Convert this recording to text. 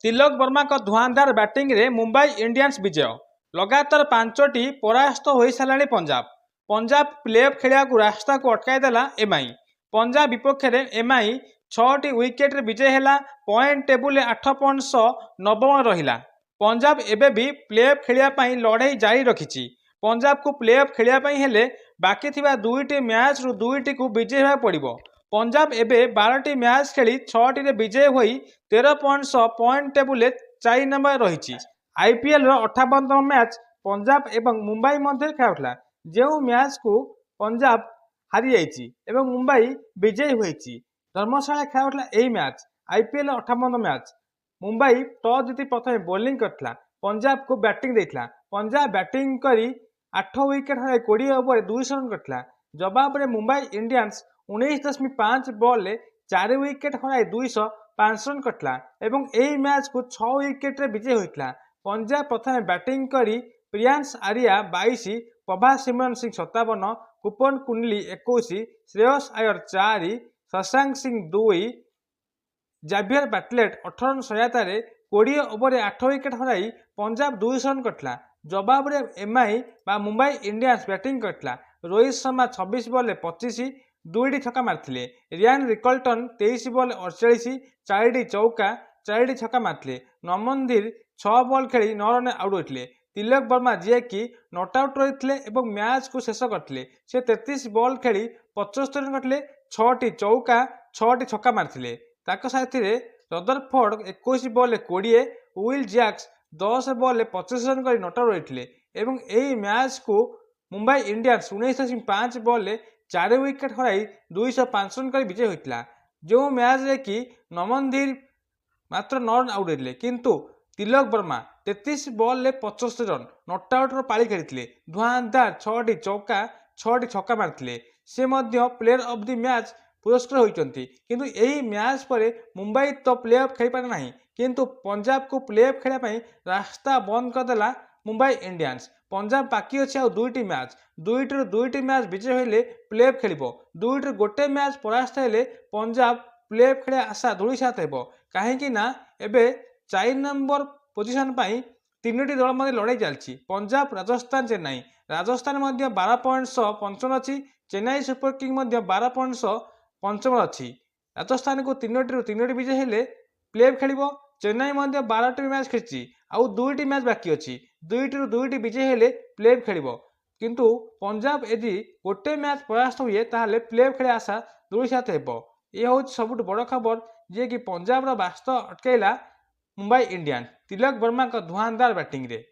तिलक वर्मा का धुआंधार बैटिंग रे मुंबई इंडियंस विजय। लगातार 5टी परास्त हो सारा पंजाब। पंजाब प्लेऑफ खेलिया रास्ता को अटकाईदेला एमआई। पंजाब विपक्ष में एमआई 6टी विकेट विजय है। पॉइंट टेबुल 8 पॉइंट नवम रहा। पंजाब एवं भी प्लेऑफ खेलिया लड़ाई जारी रखी। पंजाब को प्लेऑफ खेलिया हेले बाकी थिबा 2टी मैच रु 2टी को विजय होगा पड़ो। पंजाब एवं 12टी मैच खेली 6टी विजय हो 13 पॉइंट टेबुल 4 नंबर रही। आईपीएल 58तम मैच पंजाब एवं मुंबई मध्य खेला जो मैच को पंजाब हारी जाइए मुंबई विजयी होती। धर्मशाला खेला यही मैच आईपीएल 58तम मैच। मुंबई टॉस जीति प्रथम बोलिंग करथिला, पंजाब को बैटिंग देथिला। पंजाब बैटिंग करी 8 विकेट हराई 20 ओवर 200 रन करथिला। जवाब में मुंबई इंडियंस 19.5 बॉल 4 विकेट हराई 205 रन करथिला एवं यही मैच को 6 विकेट रे विजय होइथिला। पंजाब प्रथम बैटिंग करी प्रियांश आर्या 22, प्रभास सिमरन सिंह 57, कुपन कुंडली 21, श्रेयस आयर 4, Shashank Singh 2, Xavier बैटलेट 18 run सहायतार 20 over 8 wicket हराई पंजाब 200 रन करथिला। जवाब में एमआई बा Mumbai Indians batting करथिला। Rohit Sharma 26 ball 25, 2टी छक्का मारथिले। रियान रिकल्टन 23 बॉल 48, 4टी चौका 4टी छक्का मारथिले। नमनदीर 6 बॉल खेली 9 रन आउट होइथिले। तिलक वर्मा जी कि नॉट आउट रही और मैच को शेष करते से 33 बॉल खेली 75 रन करते। 6टी चौका 6टी छक्का मारथिले। ताक साथी Rutherford 21 ball 20, Will Jacks 10 ball 25 run कर नॉट आउट रही। यही मैच को मुंबई इंडियंस 19.5 बॉल 4 विकेट हराई 205 रन कर विजय होता। जो मैच रे कि नमनदीर मात्र 9 रन आउट होते किंतु Tilak Varma 33 ball 75 run not out पाली खेली। धुआंधार 6टी चौका 6टी छक्का मारथिले। से मध्य प्लेयर ऑफ द मैच पुरस्कृत होइचंती। किंतु यही मैच पर मुंबई तो प्लेऑफ खेल पारे नहीं किंतु पंजाब को प्लेऑफ खेलने रास्ता बंद करदेला मुंबई इंडियंस। पंजाब बाकी अच्छे आ 2टी मैच 2टी मैच विजय होइले प्लेऑफ खेलिबो। 2टी गोटे मैच परास्त हेले पंजाब प्लेऑफ खेल आशा धूलिसात हेबो। काहेकि ना एबे 4 नंबर पोजिशन पाई 3टी दल मध्य लड़ाई चलती। पंजाब राजस्थान चेन्नई। राजस्थान मध्य 12 पॉइंट पंचम अच्छी। चेन्नई सुपर किंग मध्य 12 पॉइंट पंचम अच्छी। राजस्थान को 3टी विजय हेले प्लेऑफ खेलिबो। चेन्नई मध्य 12टी मैच खेली आउ 2टी मैच बाकी अच्छी। 2टी विजय हेले प्लेऑफ खेलिबो किंतु पंजाब यदि गोटे मैच परास्त हुए ताहले प्लेऑफ खेल आशा धूलिसात हेबो। यह हूँ सबुठ बड़ खबर जे कि पंजाब वास्तव अटकैला मुंबई इंडियंस तिलक वर्मा का धुआंधार बैटिंग रे।